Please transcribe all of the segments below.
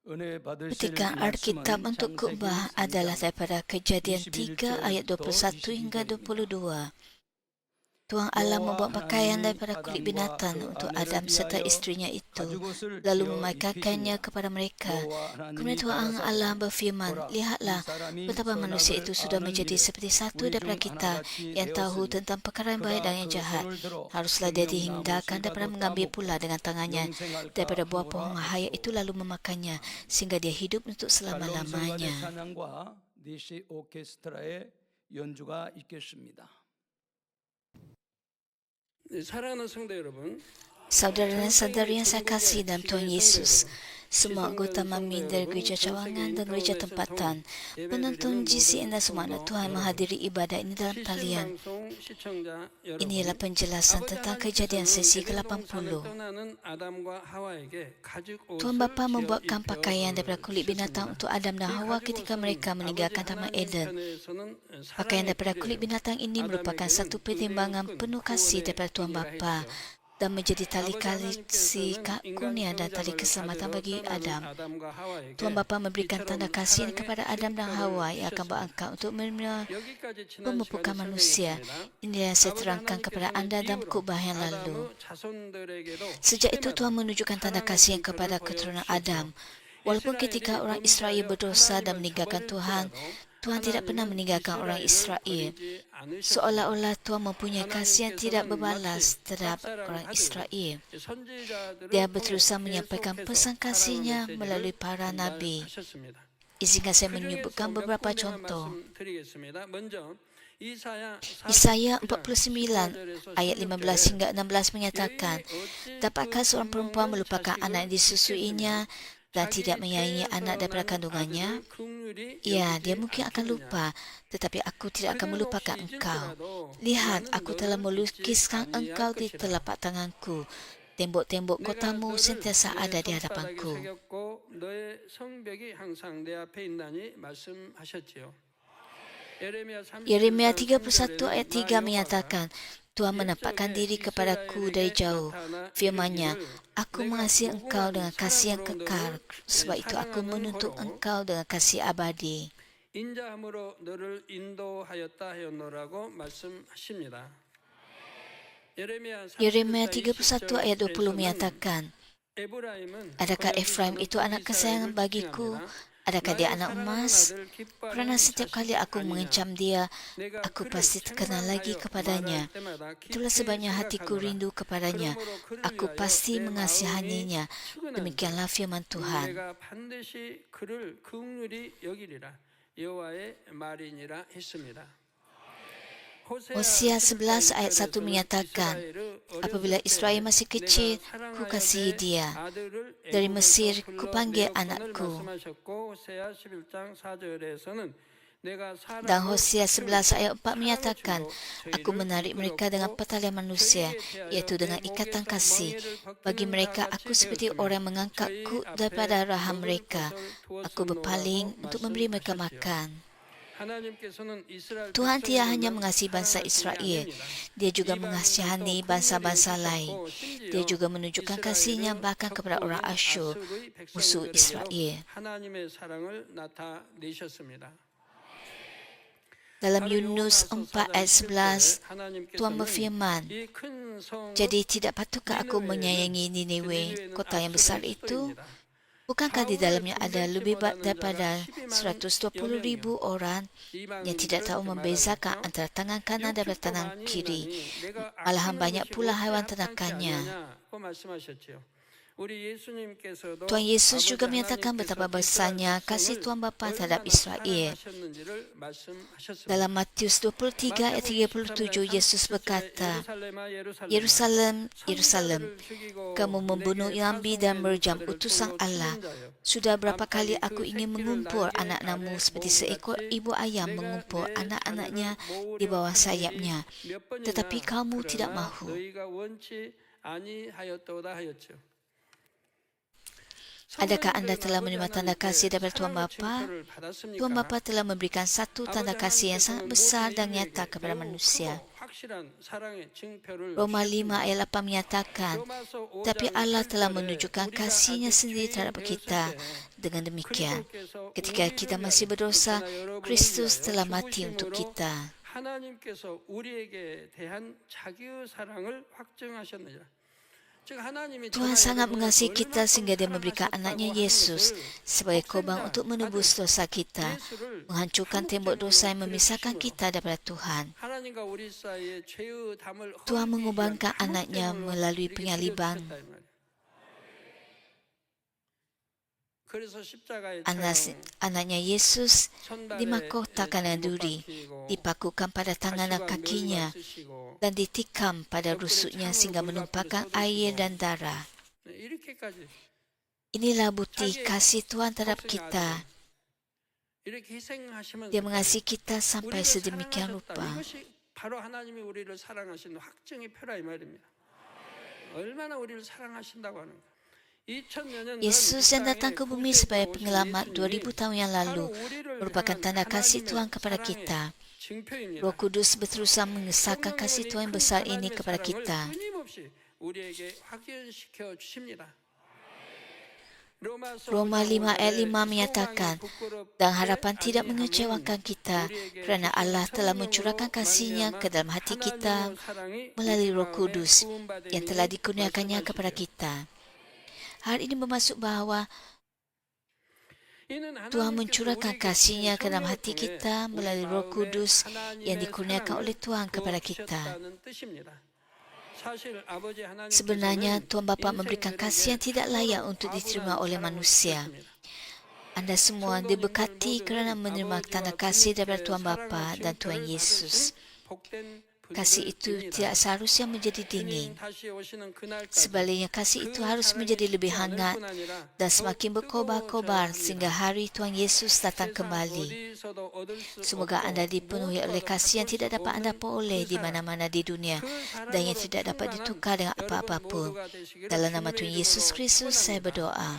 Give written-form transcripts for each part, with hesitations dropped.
Petikan Alkitab untuk khotbah adalah daripada Kejadian 3 ayat 21 hingga 22. Tuhan Allah membuat pakaian daripada kulit binatang untuk Adam serta isterinya itu, lalu memaikkannya kepada mereka. Kemudian Tuhan Allah berfirman, "Lihatlah, betapa manusia itu sudah menjadi seperti satu daripada kita yang tahu tentang perkara yang baik dan yang jahat. Haruslah dia dihindarkan daripada mengambil pula dengan tangannya daripada buah pohon hayat itu lalu memakannya, sehingga dia hidup untuk selama-lamanya." 사랑하는 성도 여러분, Saudara dan saudari yang saya kasih dalam Tuhan Yesus, semua anggota Mami dari Gereja Cawangan dan Gereja Tempatan, penonton GCN dan semua anak Tuhan menghadiri ibadat ini dalam talian. Ini ialah penjelasan tentang kejadian sesi ke-80. Tuhan Bapa membuatkan pakaian daripada kulit binatang untuk Adam dan Hawa ketika mereka meninggalkan Taman Eden. Pakaian daripada kulit binatang ini merupakan satu pertimbangan penuh kasih daripada Tuhan Bapa dan menjadi tali kasih kurnia dan tali keselamatan bagi Adam. Tuhan Bapa memberikan tanda kasih kepada Adam dan Hawa yang akan berangkat untuk menerima pemupukan manusia. Ini yang saya terangkan kepada anda dalam khotbah yang lalu. Sejak itu Tuhan menunjukkan tanda kasih kepada keturunan Adam. Walaupun ketika orang Israel berdosa dan meninggalkan Tuhan, Tuhan tidak pernah meninggalkan orang Israel. Seolah-olah Tuhan mempunyai kasih yang tidak berbalas terhadap orang Israel. Dia berusaha menyampaikan pesan kasihnya melalui para nabi. Izinkan saya menyebutkan beberapa contoh. Yesaya 49 ayat 15 hingga 16 menyatakan, "Dapatkah seorang perempuan melupakan anak yang disusuinya dan tidak menyayangi anak daripada kandungannya? Ya, dia mungkin akan lupa, tetapi aku tidak akan melupakan engkau. Lihat, aku telah melukiskan engkau di telapak tanganku. Tembok-tembok kotamu sentiasa ada di hadapanku." Yeremia 31 ayat 3 menyatakan, "Tuhan menampakkan diri kepadaku dari jauh. Firman-Nya, aku mengasihi engkau dengan kasih yang kekal, sebab itu aku menuntut engkau dengan kasih abadi." Yeremia 31 ayat 20 menyatakan, "Adakah Efraim itu anak kesayangan bagiku? Adakah dia anak emas? Kerana setiap kali aku mengencam dia, aku pasti terkenal lagi kepadanya. Itulah sebabnya hatiku rindu kepadanya. Aku pasti mengasihaninya." Demikianlah firman Tuhan. Hosea 11 ayat 1 menyatakan, "Apabila Israel masih kecil, ku kasihi dia. Dari Mesir, ku panggil anakku." Dan Hosea 11 ayat 4 menyatakan, "Aku menarik mereka dengan pertalian manusia, iaitu dengan ikatan kasih. Bagi mereka, aku seperti orang mengangkat kuk daripada raham mereka. Aku berpaling untuk memberi mereka makan." Tuhan tidak hanya mengasihi bangsa Israel, Dia juga mengasihani bangsa-bangsa lain. Dia juga menunjukkan kasih-Nya bahkan kepada orang Asyur, musuh Israel. Dalam Yunus 4 ayat 11, Tuhan berfirman, "Jadi tidak patutkah aku menyayangi Niniwe, kota yang besar itu? Bukankah di dalamnya ada lebih daripada 120,000 orang yang tidak tahu membezakan antara tangan kanan dan tangan kiri? Malahan banyak pula haiwan ternakannya." Tuhan Yesus juga menyatakan betapa besarnya kasih Tuhan Bapa terhadap Israel. Dalam Matius 23 ayat 37, Yesus berkata, "Yerusalem, Yerusalem, kamu membunuh nabi dan merejam utusan Allah. Sudah berapa kali aku ingin mengumpul anak-anakmu seperti seekor ibu ayam mengumpul anak-anaknya di bawah sayapnya, tetapi kamu tidak mahu." Adakah anda telah menerima tanda kasih daripada Tuhan Bapa? Tuhan Bapa telah memberikan satu tanda kasih yang sangat besar dan nyata kepada manusia. 확실한 사랑의 증표를 Roma 5 주셨습니다. ayat 8 menyatakan, 로마서 tapi 5장 Allah telah 8절에 menunjukkan 우리가 kasih-Nya 아직 sendiri terhadap 죄인되었을 kita 때 dengan demikian. 그리스도께서 Ketika 우리를 kita 위하여 masih berdosa, 저나 여러분을 Kristus 위하여 telah mati untuk 죽으심으로 kita. 하나님께서 우리에게 대한 자기의 사랑을 확증하셨느니라. 즉 하나님이 Tuhan 저나 sangat 여러분을 mengasihi kita 얼마큼 sehingga Dia memberikan 사랑하셨다고 anaknya 하는 Yesus 것을 sebagai korban 없앤다. untuk menebus dosa kita, 예수를 menghancurkan tembok dosa yang 한목제물로 memisahkan 드려주심으로 kita daripada Tuhan. 하나님과 우리 사이의 죄의 담을 Tuhan 헐기 위한 mengorbankan anaknya 한목제물로 melalui 이렇게 penyaliban. 드려주셨다 이 말이에요. 그래서 십자가에 Anaknya Yesus 천발에 dimahkotahkan dengan duri, dipakukan pada tangan dan kakinya, dan ditikam pada rusuknya sehingga menumpahkan air dan darah. 이렇게까지 Inilah bukti kasih Tuhan terhadap kita. 이렇게 희생하시면서 Dia mengasihi kita sampai 우리를 sedemikian 사랑하셨다. rupa. 이것이 바로 하나님이 우리를 사랑하시는 확증의 표라 이 말입니다. 얼마나 우리를 사랑하신다고 하는 거예요. 2000여 년 Yesus yang datang ke bumi sebagai penyelamat 2000 tahun yang lalu merupakan tanda kasih Tuhan kepada kita. Roh Kudus berterusan mengesahkan kasih Tuhan yang besar ini kepada kita. Roma 5 ayat 5 menyatakan, dan harapan tidak mengecewakan kita kerana Allah telah mencurahkan kasih-Nya ke dalam hati kita melalui Roh Kudus yang telah dikurniakannya kepada kita. Hal ini bermaksud bahawa Tuhan mencurahkan kasih-Nya ke dalam hati kita melalui Roh Kudus yang dikurniakan oleh Tuhan kepada kita. Sebenarnya, Tuhan Bapa memberikan kasih yang tidak layak untuk diterima oleh manusia. Anda semua diberkati kerana menerima tanda kasih daripada Tuhan Bapa dan Tuhan Yesus. Kasih itu tidak seharusnya menjadi dingin. Sebaliknya, kasih itu harus menjadi lebih hangat dan semakin berkobar-kobar sehingga hari Tuhan Yesus datang kembali. Semoga anda dipenuhi oleh kasih yang tidak dapat anda peroleh di mana-mana di dunia dan yang tidak dapat ditukar dengan apa-apa pun. Dalam nama Tuhan Yesus Kristus, saya berdoa.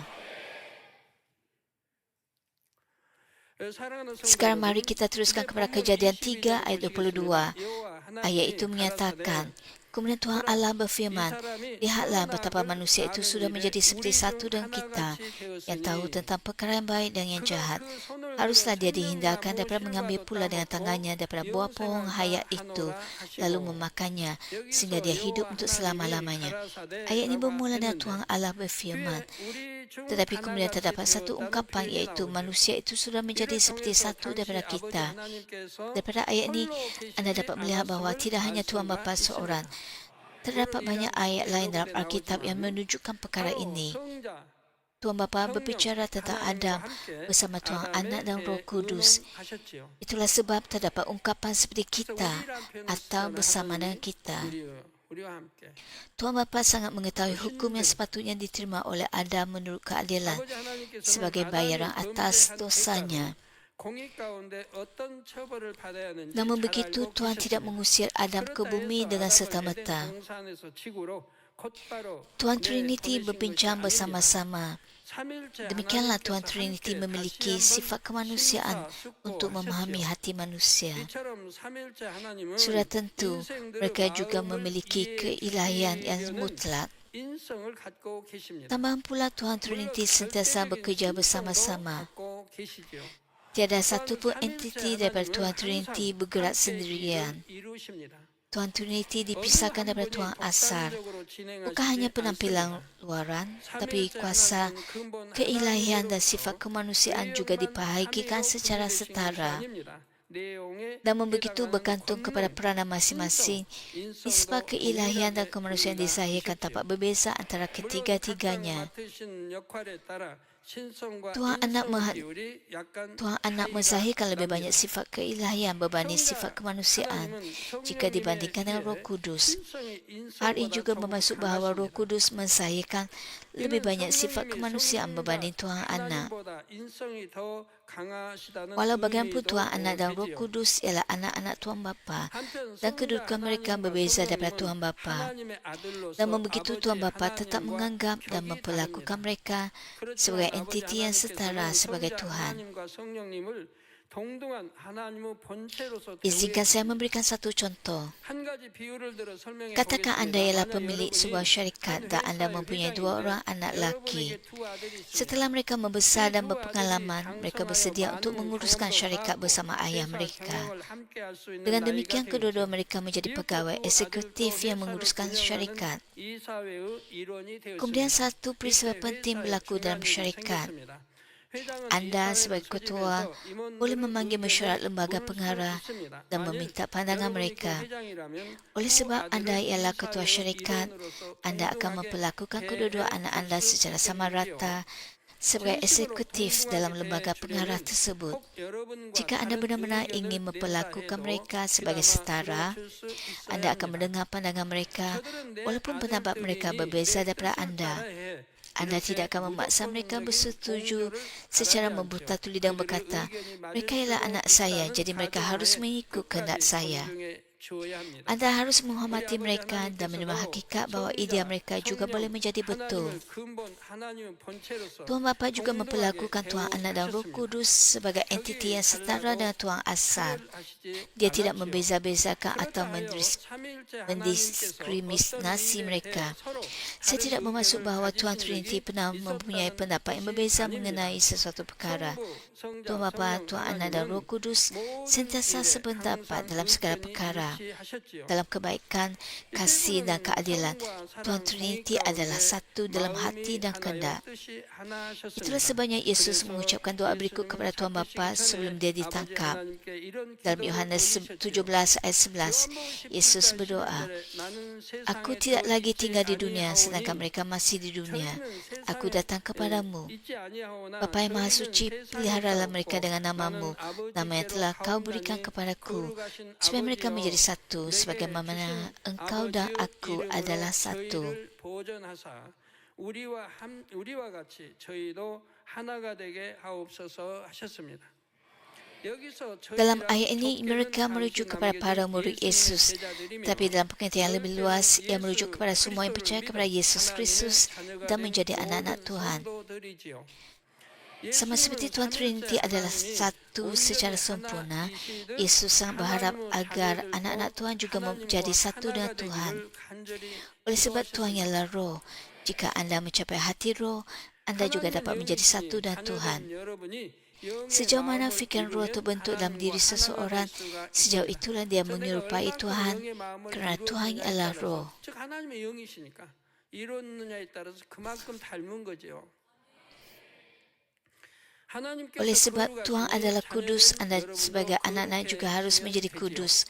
Sekarang mari kita teruskan kepada Kejadian 3 ayat 22. Ayat itu menyatakan, kemudian Tuhan Allah berfirman, lihatlah betapa manusia itu sudah menjadi seperti satu dengan kita, yang tahu tentang perkara yang baik dan yang jahat. Haruslah dia dihindarkan daripada mengambil pula dengan tangannya daripada buah pohon hayat itu, lalu memakannya, sehingga dia hidup untuk selama-lamanya. Ayat ini bermula dengan Tuhan Allah berfirman. Tetapi kemudian terdapat satu ungkapan, iaitu manusia itu sudah menjadi seperti satu daripada kita. Daripada ayat ini, anda dapat melihat bahawa tidak hanya Tuhan Bapa seorang. Terdapat banyak ayat lain dalam Alkitab yang menunjukkan perkara ini. Tuhan Bapa berbicara tentang Adam bersama Tuhan Anak dan Roh Kudus. Itulah sebab terdapat ungkapan seperti kita atau bersama dengan kita. Tuhan Bapa sangat mengetahui hukum yang sepatutnya diterima oleh Adam menurut keadilan sebagai bayaran atas dosanya. Namun begitu, Tuhan tidak mengusir Adam ke bumi dengan serta-merta. Tuhan Trinity berbincang bersama-sama. Demikianlah Tuhan Trinity memiliki sifat kemanusiaan untuk memahami hati manusia. Sudah tentu, mereka juga memiliki keilahian yang mutlak. Tambahan pula, Tuhan Trinity sentiasa bekerja bersama-sama. Tiada satu pun entiti daripada Tuhan Trinity bergerak sendirian. Tuhan Trinity dipisahkan daripada Tuhan Asal. Bukan hanya penampilan luaran, tapi kuasa, keilahian dan sifat kemanusiaan juga dibahagikan secara setara. Namun begitu bergantung kepada peranan masing-masing, nisbah keilahian dan kemanusiaan disahihkan dapat berbeza antara ketiga-tiganya. Tuhan Anak menzahirkan lebih banyak sifat keilahian berbanding sifat kemanusiaan jika dibandingkan dengan Roh Kudus. Hal ini juga bermaksud bahawa Roh Kudus menzahirkan lebih banyak sifat kemanusiaan berbanding Tuhan Anak. Walau bagaimanapun Tuhan Anak dan Roh Kudus ialah anak-anak Tuhan Bapa dan kedudukan mereka berbeza daripada Tuhan Bapa. Namun begitu, Tuhan Bapa tetap menganggap dan memperlakukan mereka sebagai entiti yang setara sebagai Tuhan. 동등한 하나님의 본체로서 Izinkan saya memberikan satu contoh. 한 가지 비유를 들어 설명해 Katakan anda 보겠습니다. ialah 만약 pemilik 여러분이 sebuah syarikat 한 dan anda 회사의 mempunyai 회장인데 2 orang anak lelaki. 여러분에게 두 아들이 있습니다. Setelah mereka membesar dan 이 두 berpengalaman, 아들이 mereka 장성하여 bersedia untuk 많은 menguruskan 경험도 syarikat 쌓았고 bersama ayah 회사 mereka. 경영을 함께 할 수 있는 Dengan 나이가 demikian, kedua-dua 되었죠. mereka menjadi pegawai 이렇게 두 eksekutif 아들도 yang 회사를 menguruskan 운영하는 syarikat. 이 사회의 일원이 Kemudian 되었습니다. satu peristiwa 이때 penting 회사에 berlaku dalam 중요한 일이 syarikat. 생겼습니다. 회장은 이 Anda 사회를 sebagai ketua 소집해서 임원들의 boleh memanggil mesyuarat 의견을 lembaga 물을 수 pengarah 있습니다. dan 만일 meminta pandangan 여러분이 그 mereka. 회장이라면 Oleh 두 sebab anda 아들을 이 ialah ketua 사회의 syarikat, 일원으로서 anda akan 동등하게 memperlakukan kedua-dua anak anda 대해줄 수 secara sama 있겠는지요? rata sebagai 진심으로 eksekutif dalam 동등하게 lembaga pengarah 대해주려면 tersebut. 꼭 여러분과 Jika anda 다른 benar-benar 의견을 ingin 낸다 memperlakukan 해도 mereka sebagai 그나마 setara, 들어줄 수 있어야 anda akan 합니다. mendengar pandangan mereka 저들은 내 walaupun pendapat mereka 아들들이니 berbeza 내 daripada 뜻을 anda. 따라해. Anda 이렇게 tidak akan memaksa mereka 무조건적인 bersetuju 공조를 secara 바라지 membuta 않죠. tuli dan 그들의 berkata, 의견이 맞을 mereka ialah 수도 anak saya, 있다는 jadi mereka harus 가정하에 mengikut kehendak 끝까지 saya. 존중해 주어야 합니다. Anda harus 우리 menghormati 아버지 mereka dan menerima 하나님께서도 hakikat bahawa idea mereka juga boleh 성령, menjadi betul. 하나님을 근본, 하나님의 본체로서 Tuhan Bapa juga 동등하게 memperlakukan Tuhan Anak dan Roh 대우하셨습니다. Kudus sebagai entiti yang setara dengan Tuhan Asal. 차별하시지 Dia tidak 않았지요. membeza-bezakan atau 그렇다 하여 삼위일체 하나님께서 mendiskriminasi 어떤 mereka. 문제에 서로 Saya 다른 tidak bermaksud 의견을 bahawa 가지신 Tuhan 적이 Trinity pernah mempunyai 있었다는 pendapat yang 것이 berbeza 아닙니다. mengenai sesuatu perkara. 성부, 성자, Tuhan Bapa, 성령, Tuhan Anak dan Roh 하나님은 Kudus 모든 sentiasa 일에 sependapat 항상 dalam segala 의견이 perkara. 일치하셨지요. Dalam kebaikan, kasih dan keadilan, Tuhan Trinity adalah satu dalam hati dan kehendak. Itulah sebabnya Yesus mengucapkan doa berikut kepada Tuhan Bapa sebelum dia ditangkap. Dalam Yohanes 17 ayat 11, Yesus berdoa, Aku tidak lagi tinggal di dunia sedangkan mereka masih di dunia. Aku datang kepadamu. Bapa yang Maha Suci, peliharalah mereka dengan namamu, nama yang telah kau berikan kepadaku, supaya mereka menjadi satu, sebagaimana engkau dan aku adalah satu. 우리와 같이 저희도 하나가 되게 하옵소서 하셨습니다. Dalam ayat ini, mereka merujuk kepada para murid Yesus. Tapi dalam pengertian yang lebih luas, ia merujuk kepada semua yang percaya kepada Yesus Kristus dan menjadi anak-anak Tuhan. Sama seperti Tuhan Trinity adalah satu secara sempurna, Yesus sangat berharap agar anak-anak Tuhan juga menjadi satu dengan Tuhan. Oleh sebab Tuhan ialah roh, jika anda mencapai hati roh, anda juga dapat menjadi satu dengan Tuhan. Sejauh mana fikiran roh terbentuk dalam diri seseorang, sejauh itulah dia menyerupai Tuhan, kerana Tuhan ialah roh. Oleh sebab Tuhan adalah kudus, anda sebagai anak-anak juga harus menjadi kudus.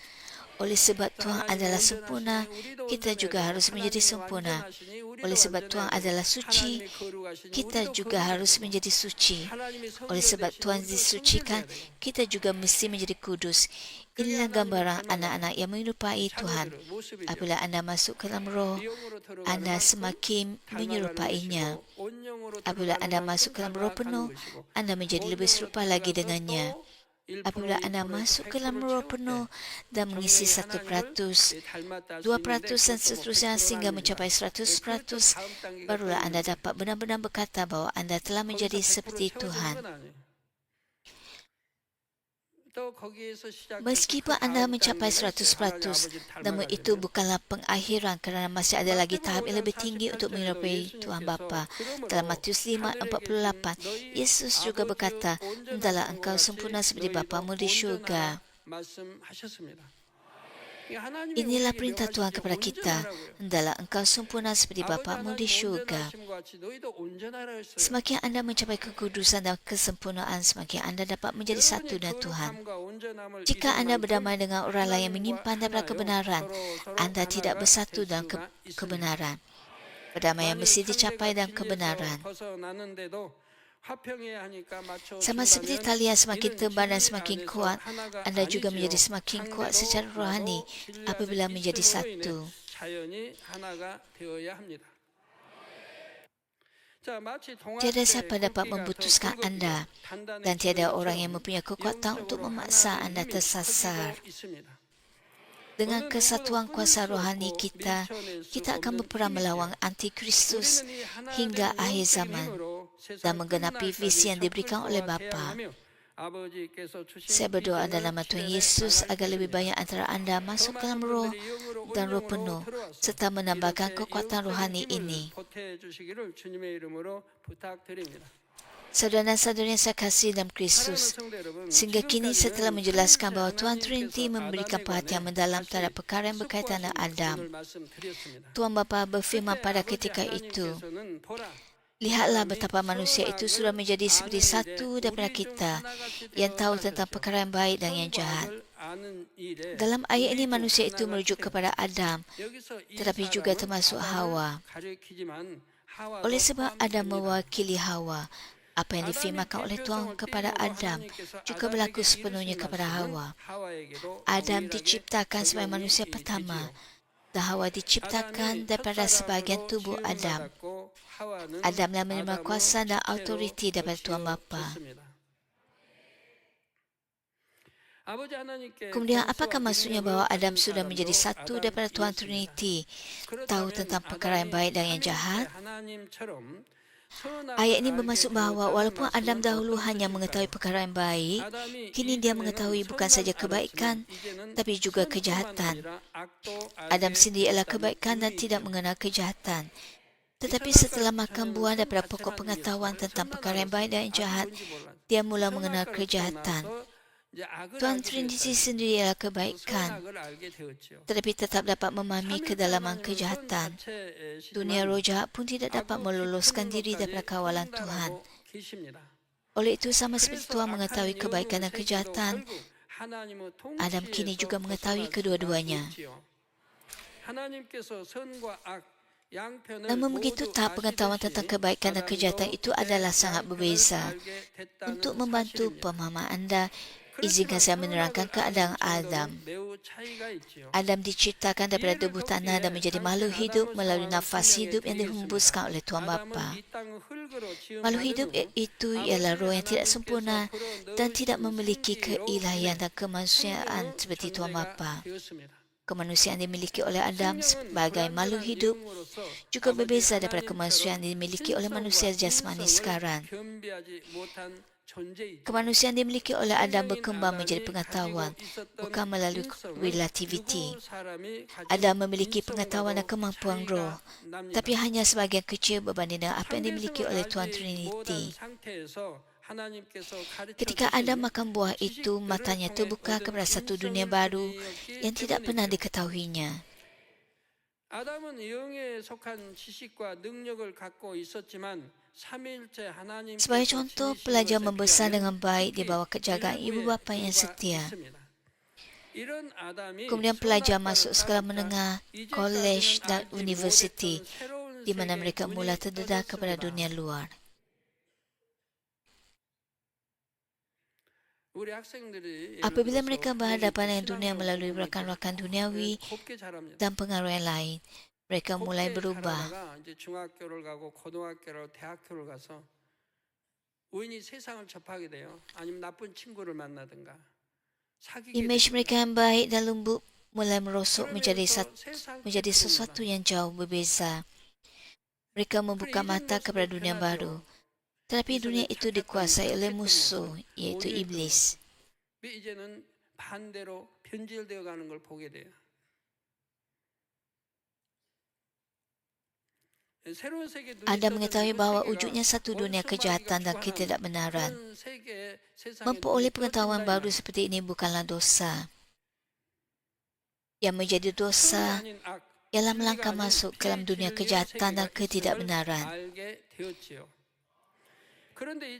Oleh sebab Tuhan adalah sempurna, kita juga harus menjadi sempurna. Oleh sebab Tuhan adalah suci, kita juga harus menjadi suci. Oleh sebab Tuhan disucikan, kita juga mesti menjadi kudus. Inilah gambaran anak-anak yang menyerupai Tuhan. Apabila anda masuk ke dalam roh, anda semakin menyerupainya. Apabila anda masuk ke dalam roh penuh, anda menjadi lebih serupa lagi dengannya. Apabila anda masuk ke dalam roh penuh dan mengisi 1%, 2% dan seterusnya sehingga mencapai 100%, barulah anda dapat benar-benar berkata bahawa anda telah menjadi seperti Tuhan. Meskipun anda mencapai 100%, namun itu bukanlah pengakhiran kerana masih ada lagi tahap yang lebih tinggi untuk menyerupai Tuhan Bapa. Dalam Matius 5:48, Yesus juga berkata, "Hendaklah engkau sempurna seperti Bapamu di syurga." Inilah perintah Tuhan kepada kita. Hendaklah engkau sempurna seperti Bapamu di syurga. Semakin anda mencapai kekudusan dan kesempurnaan, semakin anda dapat menjadi satu dengan Tuhan. Jika anda berdamai dengan orang lain yang menyimpan daripada kebenaran, anda tidak bersatu dalam kebenaran. Perdamaian mesti dicapai dalam kebenaran. Sama seperti tali yang semakin tebal dan semakin kuat, anda juga menjadi semakin kuat secara rohani apabila menjadi satu. Tiada siapa dapat memutuskan anda, dan tiada orang yang mempunyai kekuatan untuk memaksa anda tersasar. Dengan kesatuan kuasa rohani kita, kita akan berperang melawan antikristus hingga akhir zaman dan menggenapi visi yang diberikan oleh Bapa. Saya berdoa dalam nama Tuhan Yesus agar lebih banyak antara anda masuk dalam roh dan roh penuh serta menambahkan kekuatan rohani ini. Saudara dan saudari yang saya kasih dalam Kristus, sehingga kini saya telah menjelaskan bahawa Tuhan Trinity memberikan perhatian mendalam terhadap perkara yang berkaitan dengan Adam. Tuhan Bapa berfirman pada ketika itu, lihatlah betapa manusia itu sudah menjadi seperti satu daripada kita yang tahu tentang perkara yang baik dan yang jahat. Dalam ayat ini manusia itu merujuk kepada Adam, tetapi juga termasuk Hawa. Oleh sebab Adam mewakili Hawa, apa yang difirmankan oleh Tuhan kepada Adam juga berlaku sepenuhnya kepada Hawa. Adam diciptakan sebagai manusia pertama dan Hawa diciptakan daripada sebahagian tubuh Adam. Adamlah menerima kuasa dan autoriti daripada Tuhan Bapa. Kemudian apakah maksudnya bahawa Adam sudah menjadi satu daripada Tuhan Trinity, tahu tentang perkara yang baik dan yang jahat? Ayat ini bermaksud bahawa walaupun Adam dahulu hanya mengetahui perkara yang baik, kini dia mengetahui bukan saja kebaikan, tapi juga kejahatan. Adam sendiri ialah kebaikan dan tidak mengenal kejahatan. Tetapi setelah makan buah daripada pokok pengetahuan tentang perkara yang baik dan yang jahat, dia mula mengenal kejahatan. Tuhan Trinity sendiri ialah kebaikan, tetapi tetap dapat memahami kedalaman kejahatan. Dunia roh jahat pun tidak dapat meloloskan diri daripada kawalan Tuhan. Oleh itu, sama seperti Tuhan mengetahui kebaikan dan kejahatan, Adam kini juga mengetahui kedua-duanya. Namun begitu, tahap pengetahuan tentang kebaikan dan kejahatan itu adalah sangat berbeza. Untuk membantu pemahaman anda, izinkan saya menerangkan keadaan Adam. Adam diciptakan daripada debu tanah dan menjadi makhluk hidup melalui nafas hidup yang dihembuskan oleh Tuhan Bapa. Makhluk hidup itu ialah roh yang tidak sempurna dan tidak memiliki keilahian dan kemanusiaan seperti Tuhan Bapa. Kemanusiaan dimiliki oleh Adam sebagai makhluk hidup juga berbeza daripada kemanusiaan dimiliki oleh manusia jasmani sekarang. Kemanusiaan dimiliki oleh Adam berkembang menjadi pengetahuan, bukan melalui relativiti. Adam memiliki pengetahuan dan kemampuan roh, tapi hanya sebahagian kecil berbanding dengan apa yang dimiliki oleh Tuhan Trinity. Ketika Adam makan buah itu, matanya terbuka kepada satu dunia baru yang tidak pernah diketahuinya. Sebagai contoh, pelajar membesar dengan baik di bawah kejagaan ibu bapa yang setia. Kemudian pelajar masuk sekolah menengah, kolej dan universiti, di mana mereka mula terdedah kepada dunia luar. Apabila mereka berhadapan dengan dunia melalui rakan-rakan duniawi dan pengaruh yang lain, mereka mulai berubah. Imej mereka yang baik dan lembut mulai merosot menjadi sesuatu yang jauh berbeza. Mereka membuka mata kepada dunia baru. Tetapi dunia itu dikuasai oleh musuh, iaitu iblis. Anda mengetahui bahawa wujudnya satu dunia kejahatan dan ketidakbenaran. Memperoleh pengetahuan baru seperti ini bukanlah dosa. Yang menjadi dosa ialah melangkah masuk ke dalam dunia kejahatan dan ketidakbenaran.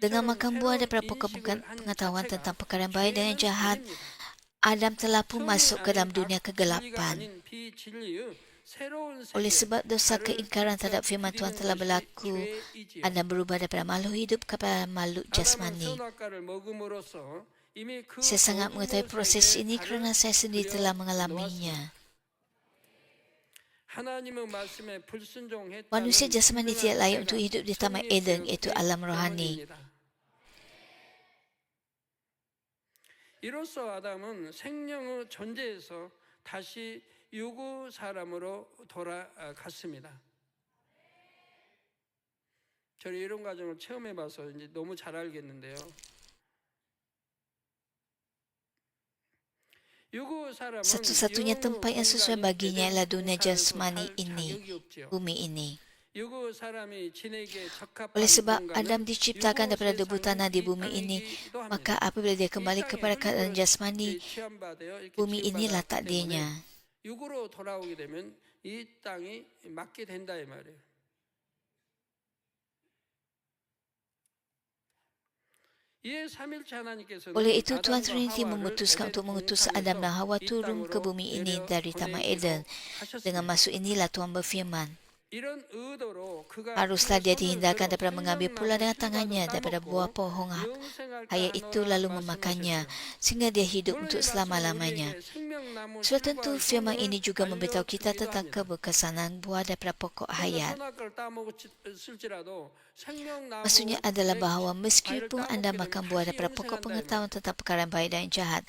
Dengan makan buah daripada pokok pengetahuan tentang perkara yang baik dan yang jahat, Adam telah pun masuk ke dalam dunia kegelapan. Oleh sebab dosa keingkaran terhadap firman Tuhan telah berlaku, Adam berubah daripada makhluk hidup kepada makhluk jasmani. Saya sangat mengetahui proses ini kerana saya sendiri telah mengalaminya. Manusia jasmani tidak layak untuk hidup di Taman Eden, iaitu alam rohani. 이로써 아담은 생명의 존재에서 다시 유구 사람으로 돌아갔습니다. 저는 이런 과정을 체험해봐서 이제 너무 잘 알겠는데요. 유구 사람은 Satu-satunya 영 tempat yang sesuai 공간이 baginya ialah 에덴 dunia 동산을 jasmani 살 ini, 자격이 없지요. bumi ini. 유구 사람이 지내기에 적합한 Oleh sebab Adam 공간은 diciptakan 유구 daripada debu tanah 세상이 di 이 bumi ini, 땅이기도 maka 합니다. apabila dia 이 kembali 땅에 kepada keadaan 흙을 jasmani, 취함받아요. 이렇게 bumi inilah 취임받았기 takdirnya. 때문에 육으로 돌아오게 되면 이 땅이 맞게 된다 이 말이에요. 이에 삼일체 하나님께서는 Oleh itu Tuhan 아담과 Trinity 하와를 memutuskan 에덴 untuk mengutus 동산에서 Adam dan Hawa 이 turun ke 땅으로 bumi ini 내려 dari Taman 보내기로 Eden. Dengan 하셨습니다. maksud inilah Tuhan berfirman, 이런 의도로 그가 haruslah 그의 dia 손을 dihindarkan 들어 daripada mengambil pula 생명나무 dengan tangannya 실과도 daripada buah 따먹고 pohon 영생할까 hayat itu 하노라 lalu memakannya 말씀하셨어요. sehingga dia hidup 물론 untuk 이 말씀은 selama-lamanya. 우리에게 생명나무 Sudah tentu 실과의 firman ini 효능을 juga memberitahu kita 알려주기도 tentang 합니다. keberkesanan buah daripada pokok 그러니까 hayat. 선악과를 따먹었을지라도 Maksudnya 생명나무의 adalah bahawa 과일을 meskipun anda 따먹게 되면 makan buah 다시 daripada pokok 영생한다 이 pengetahuan 말이에요. tentang perkara baik dan jahat,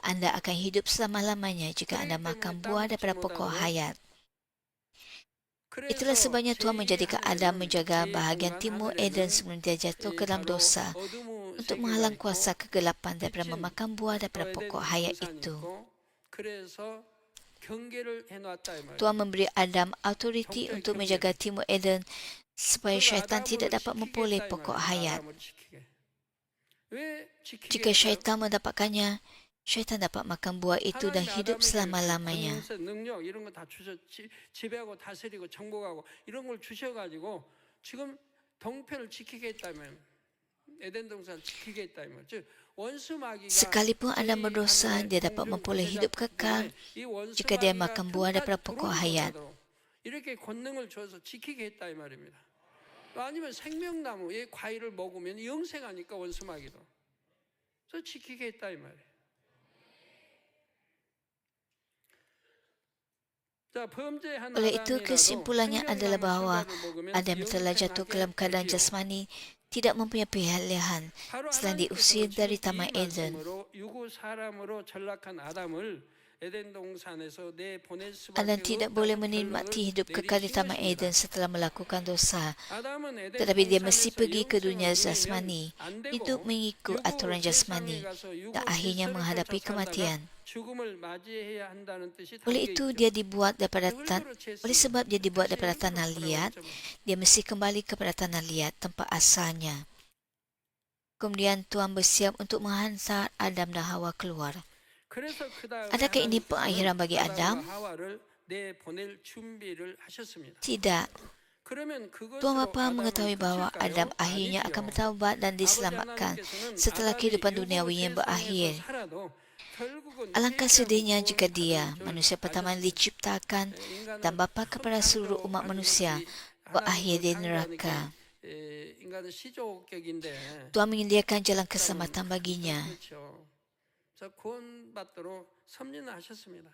anda akan hidup selama-lamanya jika anda 그렇기 makan 때문에 buah 따먹지 daripada pokok 못하도록 hayat. Itulah 그래서 sebabnya Tuhan 제2의 menjadikan Adam 하늘에는 menjaga 제2의 bahagian 공간 timur Eden 하늘에는 sebelum dia jatuh ke dalam 바로 dosa 어둠의 untuk 세계가 menghalang 있고 kuasa kegelapan daripada 빛은 memakan buah daripada 에덴 pokok hayat 동산이 itu. 있고 그래서 경계를 해놨다 이 말이에요. Tuhan memberi Adam autoriti 종자의 untuk 경계를. menjaga timur Eden supaya 그러니까 syaitan tidak 아담을 dapat 지키겠다 memperoleh 이 pokok 말이에요. hayat. 아담을 지키게. 왜 지키게 Jika 할까요? syaitan mendapatkannya, syaitan dapat makan buah itu dan 하나님이 hidup 아담에게 selama-lamanya. 권세, 능력 이런 거 다 주셔 지배하고 다스리고 정복하고 이런 걸 주셔가지고 지금 동편을 지키게 했다면 에덴 동산을 지키게 했다면 즉 원수 마귀가 Sekalipun Adam 제2 berdosa, 하늘의 dia dapat 공중 memperoleh 권세자 hidup kekal 때문에 이 원수 jika dia 마귀가 makan buah daripada 편까지 pokok 들어오지 hayat. 못하도록 이렇게 권능을 줘서 지키게 했다 이 말입니다. 아니면 생명나무의 과일을 먹으면 영생하니까 원수 마귀도 그래서 지키게 했다 이 말이에요. Oleh itu, kesimpulannya adalah bahawa Adam telah jatuh ke dalam keadaan jasmani, tidak mempunyai pilihan selain diusir dari Taman Eden. Adam tidak boleh menikmati hidup kekal di Taman Eden setelah melakukan dosa. Tetapi dia mesti pergi ke dunia jasmani, hidup mengikut aturan jasmani, dan akhirnya menghadapi kematian. Oleh itu dia dibuat daripada oleh sebab dia dibuat daripada tanah liat, dia mesti kembali kepada tanah liat, tempat asalnya. Kemudian Tuhan bersiap untuk menghantar Adam dan Hawa keluar. Adakah ini pengakhiran bagi Adam? Tidak. Tuhan Bapa mengetahui bahawa Adam akhirnya akan bertaubat dan diselamatkan setelah kehidupan duniawi yang berakhir. Alangkah sedihnya jika dia, manusia pertama yang diciptakan dan bapa kepada seluruh umat manusia, berakhir di neraka. Tuhan menyediakan jalan keselamatan baginya. 구원받도록 섭리는 하셨습니다.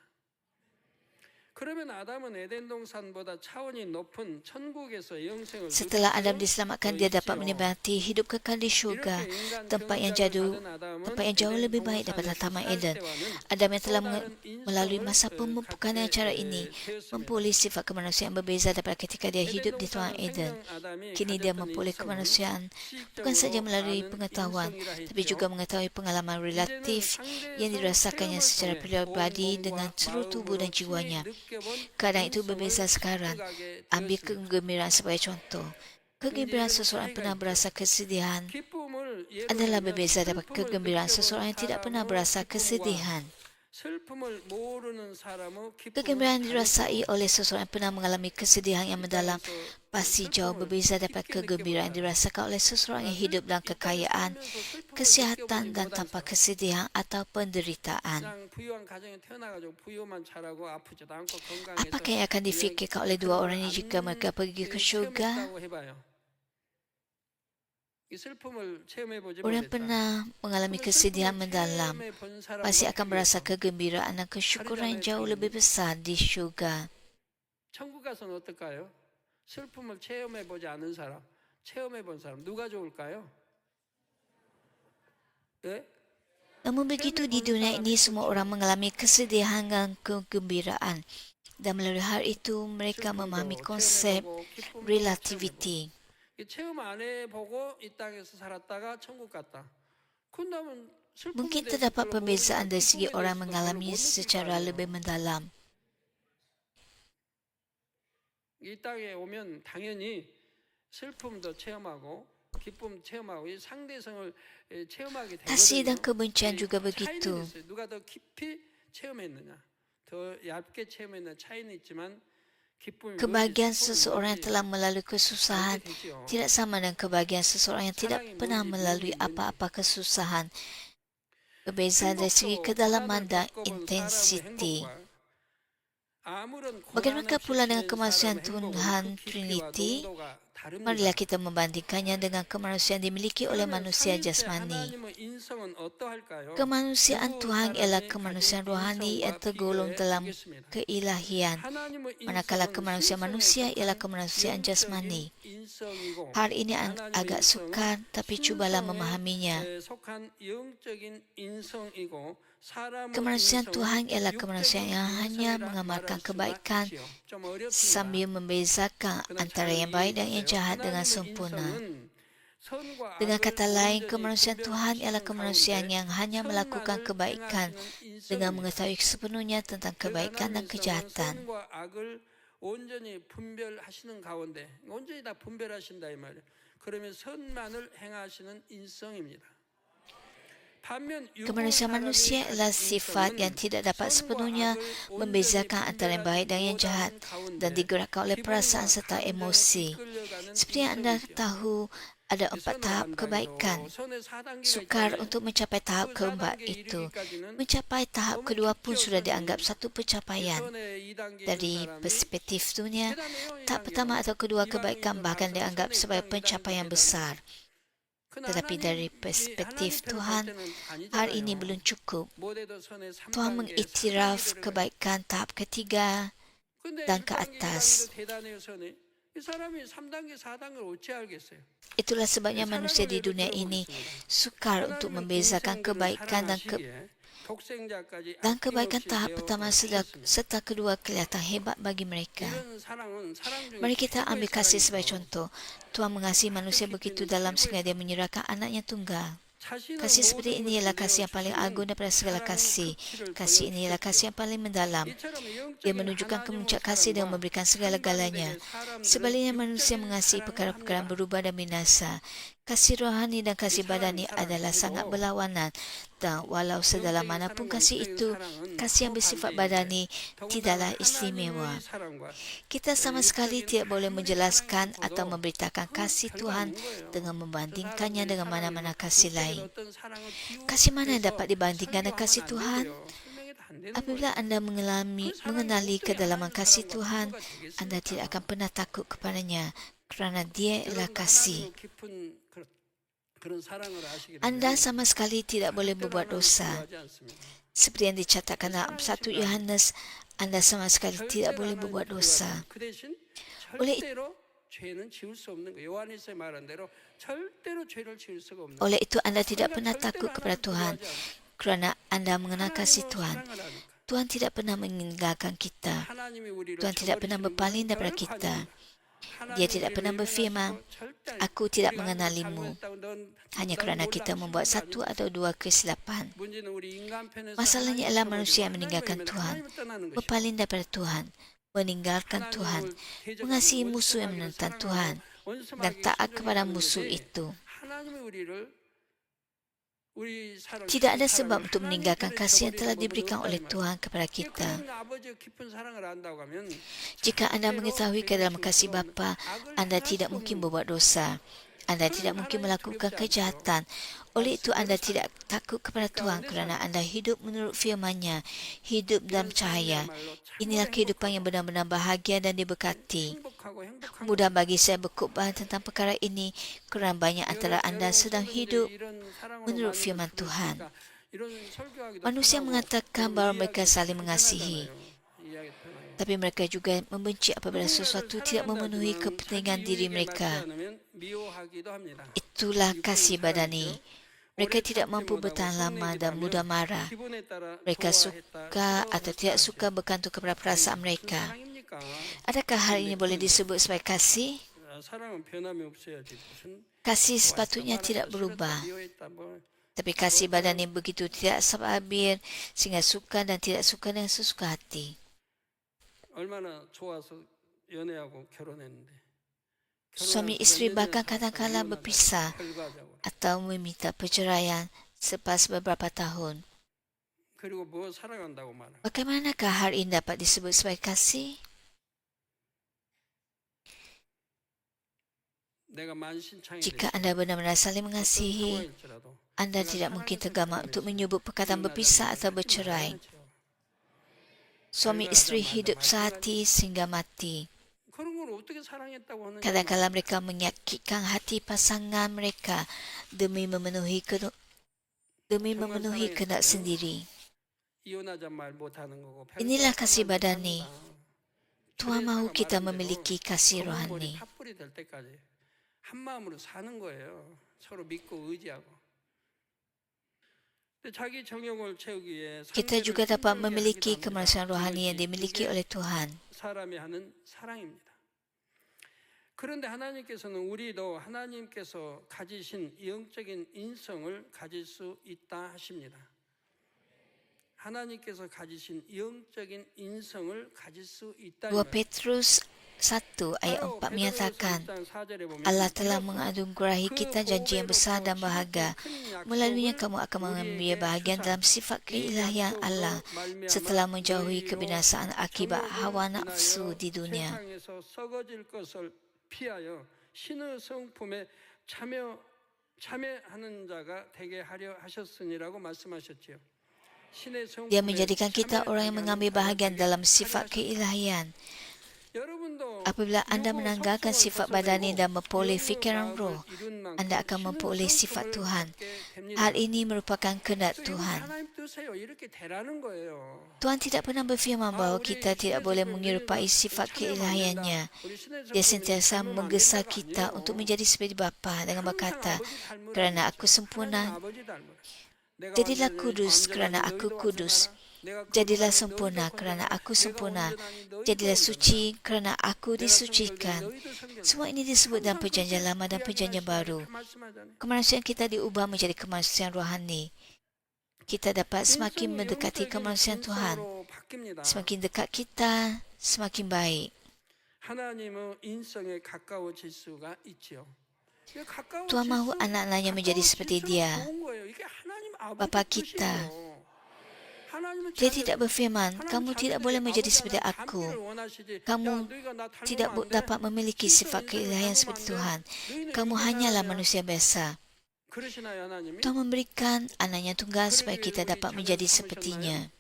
그러면 아담은 에덴 동산보다 차원이 높은 천국에서 영생을 Setelah Adam diselamatkan, dia dapat menikmati hidup kekal di syurga, tempat yang jauh lebih baik daripada Taman Eden. Adam yang telah melalui masa pemupukan dengan cara ini, memperoleh sifat kemanusiaan berbeza daripada ketika dia hidup di Taman Eden. Kini dia memperoleh kemanusiaan bukan saja melalui pengetahuan, tapi juga mengetahui pengalaman relatif yang dirasakannya secara pribadi dengan seluruh tubuh dan jiwanya. Keadaan itu berbeza sekarang. Ambil kegembiraan sebagai contoh. Kegembiraan seseorang yang pernah berasa kesedihan adalah berbeza daripada kegembiraan seseorang yang tidak pernah berasa kesedihan. Kegembiraan dirasai oleh seseorang yang pernah mengalami kesedihan yang mendalam pasti jauh berbeza daripada kegembiraan dirasakan oleh seseorang yang hidup dalam kekayaan, kesihatan dan tanpa kesedihan atau penderitaan. Apakah yang akan difikirkan oleh dua orang ini jika mereka pergi ke syurga? Orang yang pernah mengalami kesedihan mendalam pasti akan merasa kegembiraan dan kesyukuran yang jauh lebih besar di syurga. 천국 가서는 어떨까요? 슬픔을 체험해 보지 않은 사람, 체험해 본 사람 누가 좋을까요? 예? Namun begitu di dunia ini semua orang mengalami kesedihan dan kegembiraan. Dan melalui hal itu mereka memahami konsep relativity. 체험 안 해보고 이 땅에서 살았다가 천국 갔다. 그렇다면 슬픔에 Mungkin 대해서 terdapat 별로 perbezaan 모르지만 dari segi 기쁨에 orang 대해서도 별로 mengalami 못 느낄 거 secara lebih 아니에요. mendalam. 이 땅에 오면 당연히 슬픔도 체험하고 기쁨 체험하고 이 상대성을 체험하게 Kasih dan 되거든요. kebencian 이 juga 차이는 begitu. 있어요. 누가 더 깊이 체험했느냐, 더 얇게 체험했느냐 차이는 있지만 기쁨이 뭔지 Kebahagiaan 슬픔이 seseorang yang 뭔지 telah melalui 알게 kesusahan 되죠. tidak sama dengan kebahagiaan seseorang yang tidak 사랑이 pernah 뭔지 melalui 미움이 뭔지. apa-apa kesusahan. Berbeza dari segi 행복도 kedalaman 고난을 dan 겪어본 사람의 intensiti. 행복과 아무런 고난 Bagaimana 없이 pula dengan 지낸 kemanusiaan 사람의 행복은 Tuhan 그 깊이와 Trinity? 농도가 Marilah 다릅니다. kita membandingkannya dengan kemanusiaan dimiliki oleh 그러면 manusia 삼위일체 jasmani. 하나님의 인성은 어떠할까요? Kemanusiaan 누구 Tuhan ialah 사람이 kemanusiaan 가진 rohani yang 인성과 tergolong 비교해 dalam 보겠습니다. keilahian, 하나님의 manakala 인성은 kemanusiaan 신성에 manusia ialah 속한 kemanusiaan 영적인 jasmani. 인성이고 Hal ini 하나님의 agak 인성은 sukar, tapi cubalah 신성에 memahaminya. 속한 영적인 인성이고 사람의 Kemanusiaan 인성은 Tuhan ialah kemanusiaan 육적인 yang hanya 인성이라 mengamalkan 말할 수가 kebaikan 있지요. 좀 어렵습니다. sambil membezakan 그러나 antara 잘 yang baik dan 이해해 yang 주세요. jahat dengan 하나님의 sempurna. 인성은 선과 Dengan 악을 kata lain, 온전히 kemanusiaan Tuhan ialah 분별하시는 kemanusiaan 가운데 yang hanya melakukan 선만을 kebaikan 행하시는 dengan 인성입니다. mengetahui sepenuhnya tentang 그 kebaikan dan 하나님의 인성은 kejahatan. 선과 악을 온전히 분별하시는 가운데 온전히 다 분별하신다 이 말이에요. 그러면 선만을 행하시는 인성입니다. 반면 유고 Kemanusiaan 사람이 manusia ialah 가진 sifat yang 인성은 tidak dapat 선과 sepenuhnya 악을 온전히 membezakan antara yang baik dan yang jahat 분별하지 dan 못하는 digerakkan oleh 가운데 perasaan 기분과 serta 감정에 emosi. 이끌려가는 Seperti yang anda 인성이지요. tahu, ada 4 선을 tahap 한다기도 kebaikan. 선의 4단계가 Sukar 있잖아요. untuk mencapai tahap 그 keempat 4단계에 itu. 이르기까지는 Mencapai tahap 너무 kedua pun 깊죠, sudah 선이. dianggap satu 이 pencapaian. 선의 2단계에 있는 Dari 사람이 perspektif dunia, 대단해요. tahap pertama 2단계는 atau kedua 이방인들 kebaikan bahkan 봐서는 dianggap 선의 sebagai 1단계, 2단계도 pencapaian 대단해요. besar. 그러나 Tetapi dari 하나님 perspektif 편을 볼 Tuhan, 때는 hal ini 아니잖아요. belum cukup. 못해도 선의 Tuhan 3단계, mengiktiraf 4단계를 kebaikan tahap ketiga 근데 dan ke 1단계, 2단계도 atas. 대단해요, 선이. 이 사람이 3단계, 4단계를 어찌 알겠어요? Itulah sebabnya manusia di dunia ini sukar untuk membezakan kebaikan dan kebaikan tahap pertama serta kedua kelihatan hebat bagi mereka. Mari kita ambil kasih sebagai contoh. Tuhan mengasihi manusia begitu dalam sehingga dia menyerahkan anaknya tunggal. Kasih seperti ini ialah kasih yang paling agung daripada segala kasih. Kasih ini ialah kasih yang paling mendalam. Dia menunjukkan kemuncak kasih dengan memberikan segala-galanya. Sebaliknya manusia mengasihi perkara-perkara berubah dan binasa. Kasih rohani dan kasih badani adalah sangat berlawanan. Dan walau sedalam manapun kasih itu, kasih yang bersifat badani tidaklah istimewa. Kita sama sekali tidak boleh menjelaskan atau memberitakan kasih Tuhan dengan membandingkannya dengan mana-mana kasih lain. Kasih mana yang dapat dibandingkan dengan kasih Tuhan? Apabila anda mengenali kedalaman kasih Tuhan, anda tidak akan pernah takut kepadanya kerana dia ialah kasih. Anda sama sekali tidak boleh berbuat dosa. Seperti yang dicatatkan dalam 1 Yohanes, Anda sama sekali tidak boleh berbuat dosa. Oleh itu anda tidak pernah takut kepada Tuhan kerana anda mengenal kasih Tuhan. Tuhan tidak pernah meninggalkan kita. Tuhan tidak pernah berpaling daripada kita. Dia tidak pernah berfirman, aku tidak mengenalimu, hanya kerana kita membuat satu atau dua kesilapan. Masalahnya ialah manusia yang meninggalkan Tuhan, berpaling daripada Tuhan, meninggalkan Tuhan, mengasihi musuh yang menentang Tuhan, dan taat kepada musuh itu. Tidak ada sebab untuk meninggalkan kasih yang telah diberikan oleh Tuhan kepada kita. Jika anda mengetahui kedalaman kasih Bapa, anda tidak mungkin berbuat dosa. Anda tidak mungkin melakukan kejahatan. Oleh itu anda tidak takut kepada Tuhan kerana anda hidup menurut firman-Nya, hidup dalam cahaya. Inilah kehidupan yang benar-benar bahagia dan diberkati. Mudah bagi saya berkhutbah tentang perkara ini kerana banyak antara anda sedang hidup menurut firman Tuhan. Manusia mengatakan bahawa mereka saling mengasihi, tapi mereka juga membenci apabila sesuatu tidak memenuhi kepentingan diri mereka. Itulah kasih badani. Mereka tidak mampu bertahan lama dan mudah marah. Mereka suka atau tidak suka bergantung kepada perasaan mereka. Adakah hal ini boleh disebut sebagai kasih? Kasih sepatutnya tidak berubah. Tapi kasih badan yang begitu tidak sabar sehingga suka dan tidak suka dengan sesuka hati. 얼마나 좋아서 연애하고 결혼했는데. Suami 결혼해서 isteri 몇 년이나 bahkan 살았다가 kadang-kala 이혼하다가 berpisah 결과적으로. atau meminta perceraian selepas beberapa tahun. 그리고 뭐 사랑한다고 말하는. Bagaimanakah hal ini dapat disebut sebagai kasih? 내가 만신창이 Jika anda benar-benar saling 어떤 mengasihi, 상황일지라도 anda 내가 tidak mungkin 사랑했던 tergamak 사람이 untuk 있으면 menyebut perkataan berpisah atau bercerai. Suami isteri hidup sehati sehingga mati. 그런 걸 어떻게 사랑했다고 하느냐. Kadang-kala mereka menyakitkan hati pasangan mereka demi memenuhi kehendak sendiri. 이혼하자 말 못하는 거고. Inilah kasih 별거 badani. 합니다. Tuhan mahu kita 말한 대로 memiliki kasih 검은 머리 rohani. 팥불이 될 때까지 한 마음으로 사는 거예요. 서로 믿고 의지하고. 근데 자기 정욕을 채우기 위해 Kita 상대를 juga dapat 힘들게 memiliki 하기도 kemanusiaan 합니다. rohani yang 이것이 dimiliki oleh Tuhan. 사람이 하는 사랑입니다. 그런데 하나님께서는 우리도 하나님께서 가지신 영적인 인성을 가질 수 있다 하십니다. 하나님께서 가지신 영적인 인성을 가질 수 있다. 2 Petrus 1 ayat 4 menyatakan, Allah telah menganugerahi kita janji yang besar dan bahagia. Melaluinya kamu akan mengambil bahagian dalam sifat keilahian Allah setelah menjauhi kebinasaan akibat hawa nafsu di dunia. 세상에서 썩어질 것을 피하여 신의 성품에 참여하는 자가 되게 하려 하셨으니라고 말씀하셨지요. Dia menjadikan kita orang yang mengambil bahagian dalam sifat keilahian. Apabila anda menanggalkan sifat badani dan memperoleh fikiran roh, anda akan memperoleh sifat Tuhan. Hal ini merupakan kehendak Tuhan. Tuhan tidak pernah berfirman bahawa kita tidak boleh menyerupai sifat keilahiannya. Dia sentiasa menggesa kita untuk menjadi seperti Bapa dengan berkata, kerana aku sempurna, jadilah kudus kerana aku kudus. Jadilah sempurna kerana aku sempurna. Jadilah suci kerana aku disucikan. Semua ini disebut dalam perjanjian lama dan perjanjian baru. Kemanusiaan kita diubah menjadi kemanusiaan rohani. Kita dapat semakin mendekati kemanusiaan Tuhan. Semakin dekat kita, semakin baik. Tuhan mahu anak-anaknya menjadi seperti Dia, Bapa kita. Dia tidak berfirman, kamu tidak boleh menjadi seperti aku. Kamu tidak dapat memiliki sifat keilahian seperti Tuhan. Kamu hanyalah manusia biasa. Tuhan memberikan anaknya tunggal supaya kita dapat menjadi sepertinya.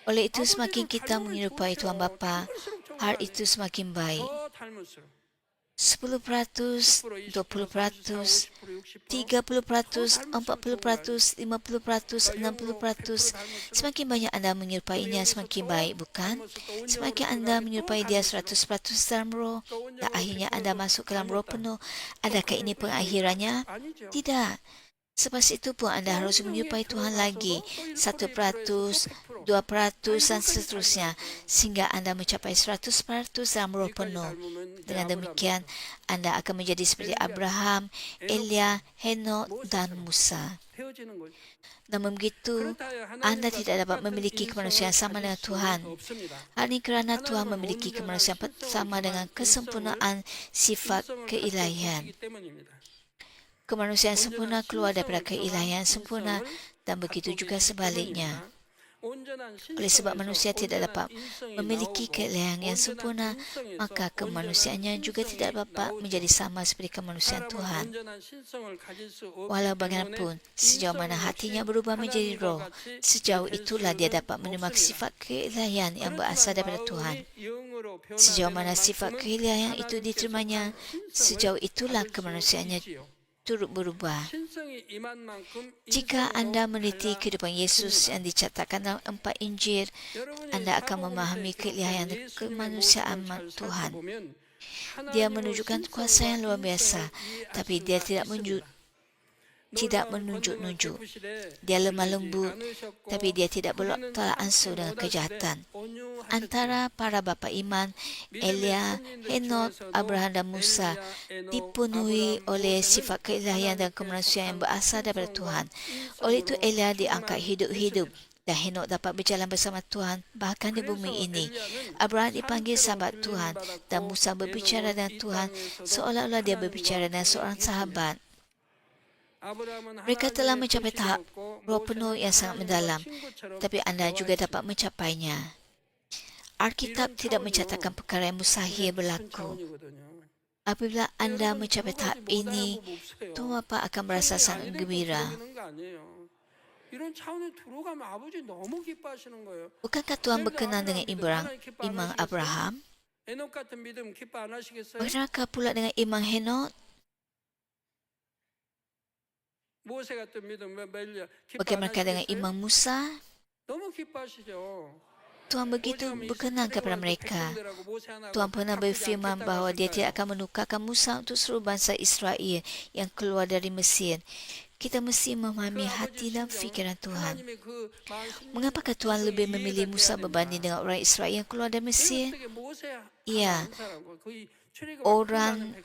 Oleh itu semakin kita menyerupai Tuhan Bapa, hal itu semakin baik. 10%, 20%, 30%, 40%, 50%, 60%. Semakin banyak anda menyerupainya, semakin baik, bukan? Semakin anda menyerupai Dia 100% dalam roh, dan akhirnya anda masuk ke dalam roh penuh, adakah ini pengakhirannya? Tidak. Selepas itu pun anda harus menyerupai Tuhan lagi 1%, 2% dan seterusnya sehingga anda mencapai 100% dalam roh penuh. Dengan demikian, anda akan menjadi seperti Abraham, Elia, Henok dan Musa. Namun begitu, anda tidak dapat memiliki kemanusiaan sama dengan Tuhan. Hal ini kerana Tuhan memiliki kemanusiaan sama dengan kesempurnaan sifat keilahian. Kemanusiaan sempurna keluar daripada keilahian sempurna dan begitu juga sebaliknya. Oleh sebab manusia tidak dapat memiliki keilahian yang sempurna, maka kemanusiaannya juga tidak dapat menjadi sama seperti kemanusiaan Tuhan. Walau bagaimanapun, sejauh mana hatinya berubah menjadi roh, sejauh itulah dia dapat menerima sifat keilahian yang berasal daripada Tuhan. Sejauh mana sifat keilahian itu diterimanya, sejauh itulah kemanusiaannya turut berubah. Jika anda meneliti kehidupan Yesus yang dicatatkan dalam 4 Injil, anda akan memahami keilahian kemanusiaan Tuhan. Dia menunjukkan kuasa yang luar biasa, tapi dia tidak tidak menunjuk-nunjuk. Dia lemah lembut, tapi dia tidak bertolak ansur dengan kejahatan. Antara para bapa iman, Elia, Henok, Abraham dan Musa dipenuhi oleh sifat keilahian dan kemanusiaan yang berasal daripada Tuhan. Oleh itu Elia diangkat hidup-hidup dan Henok dapat berjalan bersama Tuhan bahkan di bumi ini. Abraham dipanggil sahabat Tuhan dan Musa berbicara dengan Tuhan seolah-olah dia berbicara dengan seorang sahabat. Mereka telah mencapai tahap roh penuh yang sangat mendalam, tapi anda juga dapat mencapainya. Alkitab tidak mencatatkan perkara yang mustahil berlaku. Apabila anda mencapai tahap ini, Tuhan Bapa akan merasa sangat gembira. Bukankah Tuhan berkenan dengan iman Abraham? Bagaimana pula dengan iman Henok? Bagaimana dengan iman Musa? Tuhan begitu berkenan kepada mereka. Tuhan pernah berfirman bahawa dia tidak akan menukarkan Musa untuk seluruh bangsa Israel yang keluar dari Mesir. Kita mesti memahami hati dan fikiran Tuhan. Mengapakah Tuhan lebih memilih Musa berbanding dengan orang Israel yang keluar dari Mesir? Ya, orang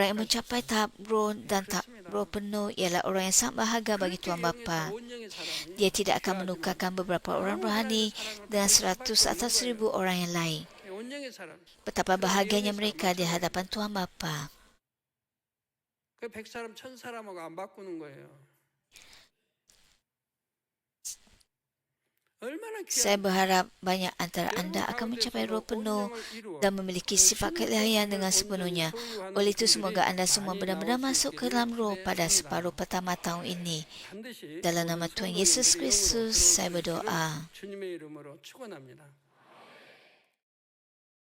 yang mencapai tahap roh dan tahap roh penuh ialah orang yang sangat berharga bagi Tuhan Bapa. Dia tidak akan menukarkan beberapa orang rohani dengan 100 atau 1000 orang yang lain. Betapa bahagianya mereka di hadapan Tuhan Bapa. Saya berharap banyak antara anda akan mencapai roh penuh dan memiliki sifat keilahian dengan sepenuhnya. Oleh itu, semoga anda semua benar-benar masuk ke dalam roh pada separuh pertama tahun ini. Dalam nama Tuhan Yesus Kristus, saya berdoa.